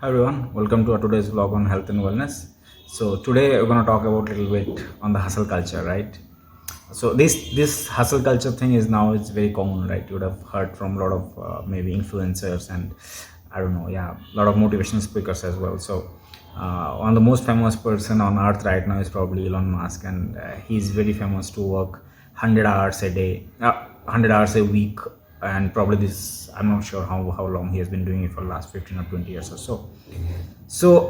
Hi everyone, welcome to our today's vlog on health and wellness. So today we're going to talk about a little bit on the hustle culture, right? So this hustle culture thing is now it's very common, right? You would have heard from a lot of maybe influencers and I don't know, yeah, a lot of motivational speakers as well. So one of the most famous person on earth right now is probably Elon Musk, and he's very famous to work 100 hours a day, 100 hours a week, and probably this I'm not sure how long he has been doing it for the last 15 or 20 years or so. So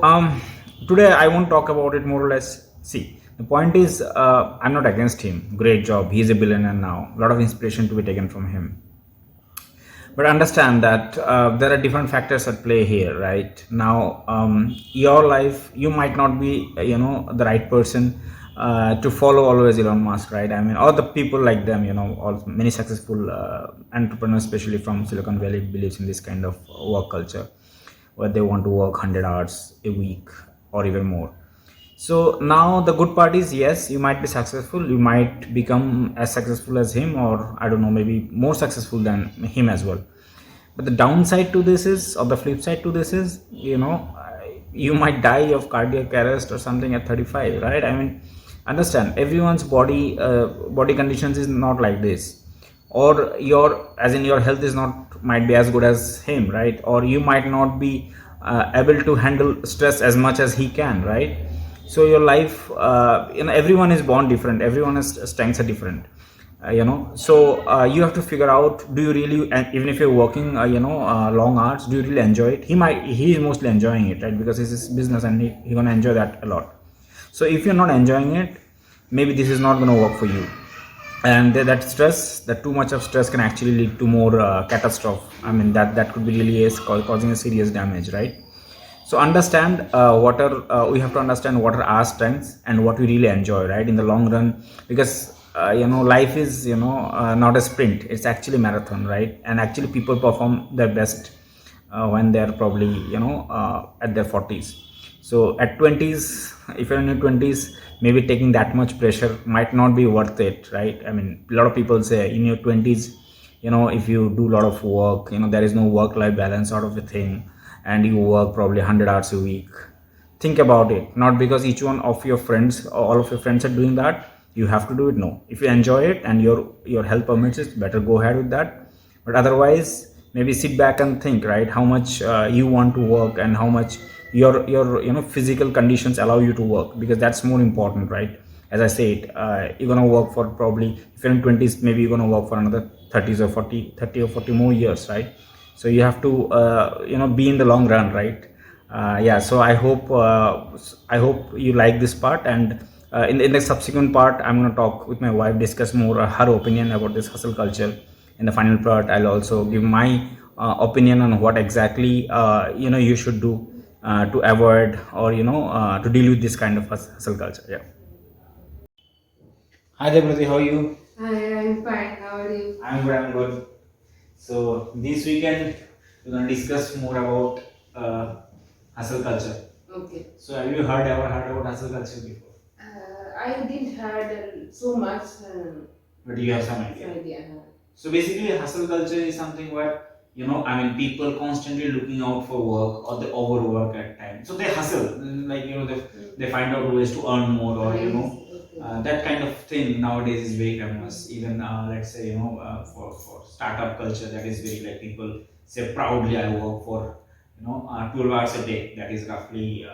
today I won't talk about it more or less. See, the point is, I'm not against him. Great job. He's a billionaire now. A lot of inspiration to be taken from him. But understand that there are different factors at play here, right? Now, your life, you might not be, the right person to follow always Elon Musk, right? I mean, all the people like them, all many successful entrepreneurs, especially from Silicon Valley, believes in this kind of work culture where they want to work 100 hours a week or even more. So now the good part is, yes, you might be successful, you might become as successful as him, or I don't know, maybe more successful than him as well. But the downside to this is, or the flip side to this is, you might die of cardiac arrest or something at 35, right? I mean, understand, everyone's body conditions is not like this, or your, as in your health is not might be as good as him, right? Or you might not be able to handle stress as much as he can, right? So your life, everyone is born different, everyone's strengths are different. So you have to figure out, do you really, and even if you're working long hours, do you really enjoy it? He is mostly enjoying it, right? Because it's his business, and he's gonna enjoy that a lot. So if you're not enjoying it, maybe this is not going to work for you. And that stress, that too much of stress can actually lead to more catastrophe. I mean, that could be really causing a serious damage, right? So understand, what are we have to understand what are our strengths and what we really enjoy, right, in the long run. Because life is, not a sprint, it's actually marathon, right? And actually people perform their best when they're probably, at their 40s. So at 20s, if you're in your 20s, maybe taking that much pressure might not be worth it, right? I mean, a lot of people say in your 20s, if you do a lot of work, there is no work life balance sort of a thing, and you work probably 100 hours a week. Think about it, not because each one of your friends or all of your friends are doing that you have to do it. No, if you enjoy it and your health permits it, better go ahead with that. But otherwise, maybe sit back and think, right, how much you want to work, and how much your physical conditions allow you to work, because that's more important, right? As I said, you're gonna work for, probably if you're in 20s, maybe you're gonna work for another 30s or 40 30 or 40 more years, right? So you have to be in the long run, right? Yeah, so I hope you like this part, and in the subsequent part I'm going to talk with my wife, discuss more her opinion about this hustle culture. In the final part, I'll also give my opinion on what exactly you should do to avoid, or to deal with this kind of hustle culture. Yeah. Hi there, Prati. How are you? Hi, I'm fine. How are you? I'm good. I'm good. So this weekend we're gonna discuss more about hustle culture. Okay. So have you heard about hustle culture before? I didn't had so much But you have some idea. idea. So basically, hustle culture is something where, I mean, people constantly looking out for work, or they overwork at times. So they hustle, like, they find out ways to earn more, or Okay. that kind of thing nowadays is very famous. Even let's say, for startup culture, that is very, like, people say proudly, I work for 12 hours a day. That is roughly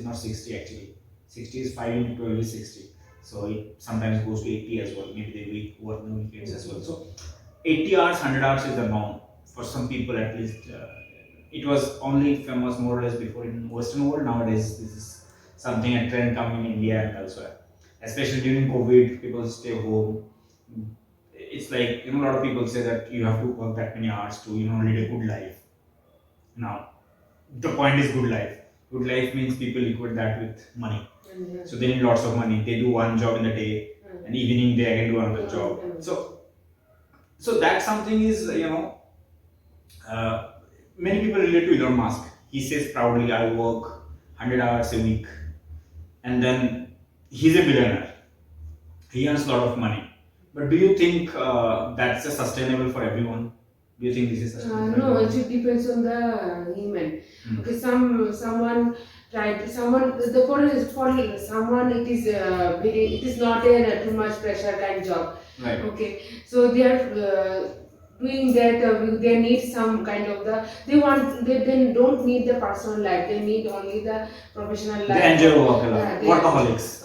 not 60 actually. 60 is 5 into 12 is 60. So it sometimes goes to 80 as well. Maybe they work on weekends as well. So 80 hours, 100 hours is the norm for some people at least. It was only famous more or less before in Western world. Nowadays, this is something a trend coming in India and elsewhere. Especially during COVID, people stay home. It's like, a lot of people say that you have to work that many hours to lead a good life. Now, the point is good life. Good life means people equate that with money. So they need lots of money. They do one job in the day, and evening they again do another job. So that something is, uh, many people relate to Elon Musk. He says proudly, I work 100 hours a week, and then he's a billionaire. He earns a lot of money. But do you think that's sustainable for everyone? Do you think this is sustainable? No, it depends on the human. Okay, someone tried someone the for someone it is it is not a too much pressure kind job. Right. Okay, so they are doing that. They need some kind of the they then don't need the personal life. They need only the professional life. They enjoy work a lot. They- Workaholics.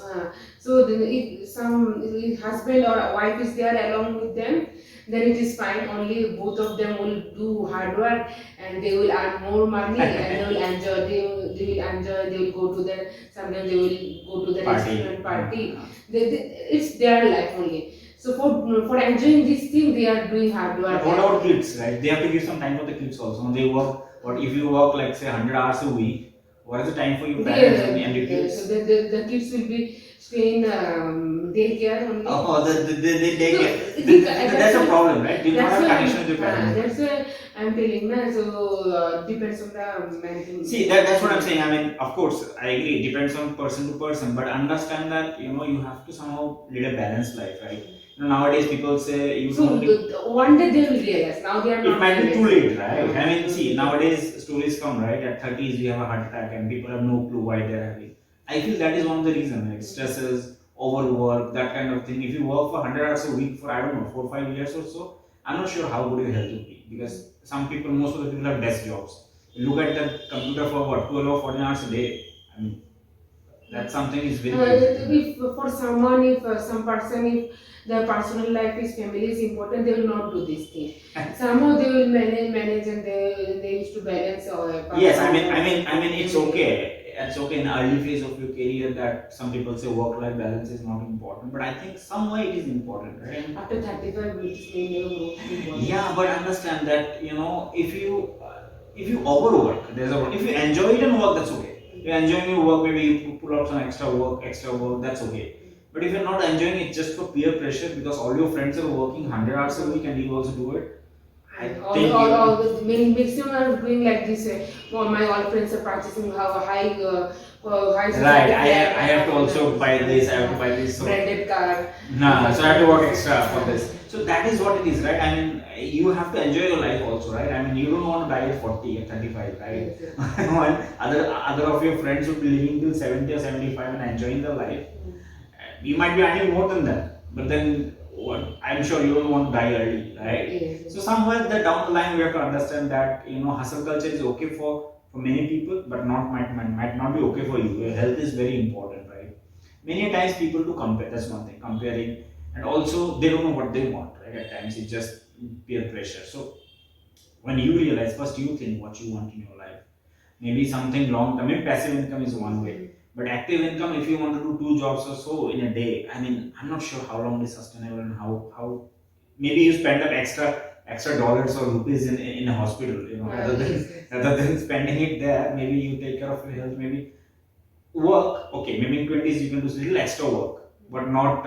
so then if if husband or wife is there along with them, then it is fine. Only both of them will do hard work and they will earn more money and they will enjoy. They will enjoy. They will go to the sometimes they will go to the Party. restaurant party. It's their life only. So for enjoying this thing, they are doing hard work. But what about kids, right? They have to give some time for the kids also. When they work, what if you work like say 100 hours a week? What is the time for your parents and your kids? So the kids will be staying daycare only. Oh, they take So, it. That's a problem, right? You don't have why connection with your parents. that's why I'm telling na. So depends on the man. See, that's what I'm saying. I mean, of course, I agree. It depends on person to person, but understand that you have to somehow lead a balanced life, right? Nowadays, people say you So don't. one day they will realize. Now they are It not. might be too late, right? Yeah. I mean, see, nowadays stories come, right? At 30s, we have a heart attack, and people have no clue why they're having. I feel that is one of the reasons, right? Stresses, overwork, that kind of thing. If you work for 100 hours a week for, I don't know, 4 or 5 years or so, I'm not sure how good your health will be. Because some people, most of the people have desk jobs. You look at the computer for what, 12 or 14 hours a day. I mean, that's something is very if for someone, if some person, if their personal life is family is important, they will not do this thing. Somehow they will manage, and they used to balance. Yes, I mean, it's okay. It's okay in the early phase of your career that some people say work-life balance is not important, but I think somewhere it is important, right? After 35, which may never go. Yeah, but understand that if you overwork, if you enjoy it and work, that's okay. You're enjoying your work, maybe you pull out some extra work, that's okay. But if you're not enjoying it just for peer pressure because all your friends are working 100 hours a week and you also do it, I think all the maximum are doing like this. My all friends are practicing how high. Right, I have to also buy this, I have to buy this. So. Branded car. Nah, so I have to work extra for this. So that is what it is, right? I mean, you have to enjoy your life also, right? I mean, you don't want to die at 40 at 35, right? While other of your friends would be living till 70 or 75 and enjoying their life. You might be earning more than that, but then I'm sure you don't want to die early, right? Yes. So somewhere down the line we have to understand that hustle culture is okay for many people, but might not be okay for you. Your health is very important, right? Many times people do compare. That's one thing, comparing, and also they don't know what they want, right? At times it's just peer pressure. So when you realize, first you think what you want in your life. Maybe something long term. Maybe passive income is one way. But active income, if you want to do 2 jobs or so in a day, I mean, I'm not sure how long it is sustainable and how maybe you spend up extra dollars or rupees in a hospital, rather than spending it there. Maybe you take care of your health. Maybe work. Okay, maybe in 20s you can do little extra work, but not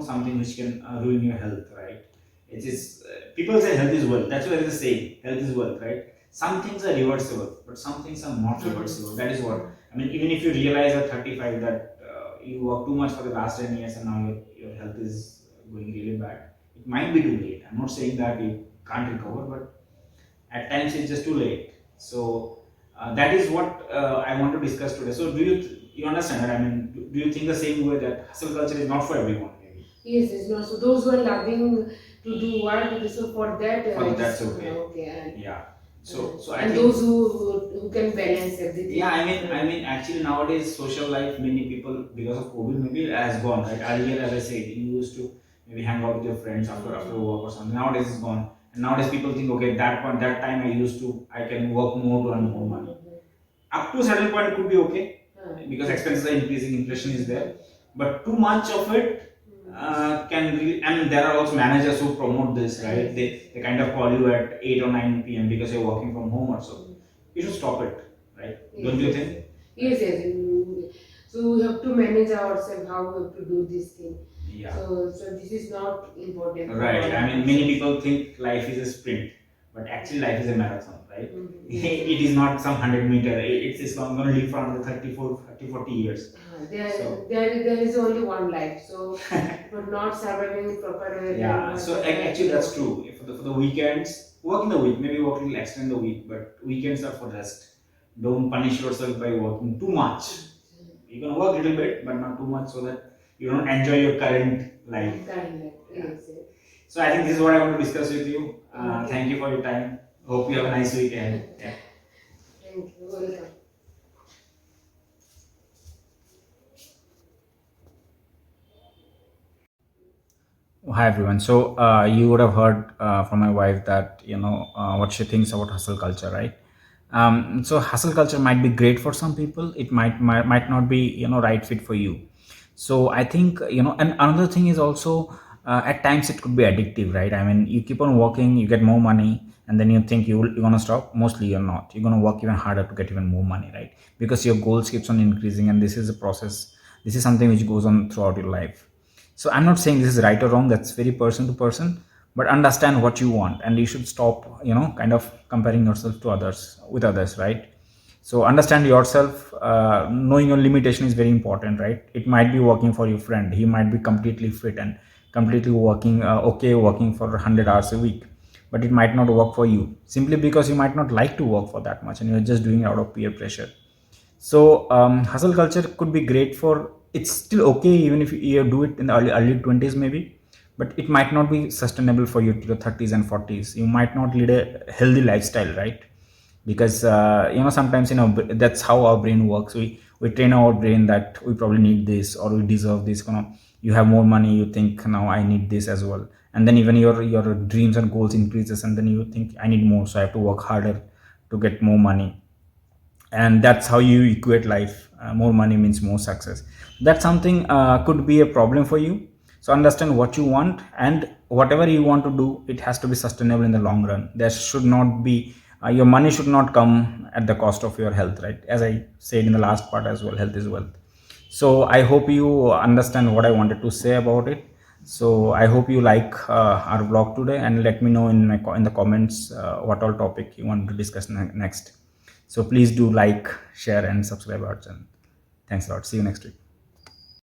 something which can ruin your health, right? It is people say health is wealth. That's what there is a saying. Health is wealth, right? Some things are reversible, but some things are not reversible. That is what I mean. Even if you realize at 35 that you work too much for the last 10 years and now your health is going really bad, it might be too late. I'm not saying that you can't recover, but at times it's just too late. So that is what I want to discuss today. So do you understand that? I mean, do you think the same way that hustle culture is not for everyone? Maybe. Yes, it's not. So those who are loving to do work, so for that, That's okay. Okay. Yeah. So I and think, those who can balance everything. Yeah, I mean, actually nowadays social life, many people because of COVID maybe has gone. Right? Earlier, as I said, you used to maybe hang out with your friends after work or something. Nowadays it's gone, and nowadays people think, okay, that time I can work more to earn more money. Up to a certain point, it could be okay because expenses are increasing, inflation is there, but too much of it can really, I mean, there are also managers who promote this, right? They kind of call you at 8 or 9 p.m. because you're working from home or so. You should stop it, right? Yes, Don't you think? Yes. So we have to manage ourselves how we have to do this thing. Yeah. So this is not important. Right. I mean, many people think life is a sprint, but actually life is a marathon, right? It is not some 100 meter. It's going to live for another 30, 40 years. There is only one life, so for not surviving proper. Yeah. So actually that's true. For the weekends, work in the week, maybe work a little extra in the week, but weekends are for rest. Don't punish yourself by working too much. You're gonna work a little bit, but not too much, so that you don't enjoy your current life. Kind of, Yeah. yes, yes. So I think this is what I want to discuss with you. Okay. Thank you for your time. Hope you have a nice weekend. Yeah. Thank you. Welcome. Hi everyone. So you would have heard from my wife that what she thinks about hustle culture, right? So hustle culture might be great for some people. It might not be right fit for you. So I think and another thing is also at times it could be addictive, right? I mean, you keep on working, you get more money, and then you think you're gonna stop. Mostly you're not. You're gonna work even harder to get even more money, right? Because your goals keeps on increasing, and this is a process. This is something which goes on throughout your life. So I'm not saying this is right or wrong, that's very person to person, but understand what you want, and you should stop kind of comparing yourself to others with others, right? So understand yourself. Knowing your limitation is very important, right? It might be working for your friend, he might be completely fit and completely working okay, working for 100 hours a week, but it might not work for you simply because you might not like to work for that much and you're just doing it out of peer pressure. So hustle culture could be great for, it's still okay even if you do it in the early 20s maybe, but it might not be sustainable for you to the 30s and 40s. You might not lead a healthy lifestyle, right? Because sometimes that's how our brain works. We train our brain that we probably need this or we deserve this. You have more money, you think now I need this as well, and then even your dreams and goals increases, and then you think I need more, so I have to work harder to get more money, and that's how you equate life. More money means more success. That's something could be a problem for you. So understand what you want, and whatever you want to do, it has to be sustainable in the long run. There should not be your money should not come at the cost of your health, right? As I said in the last part as well, health is wealth. So I hope you understand what I wanted to say about it. So I hope you like our vlog today, and let me know in the comments what all topic you want to discuss next. So please do like, share, and subscribe our channel. Thanks a lot. See you next week.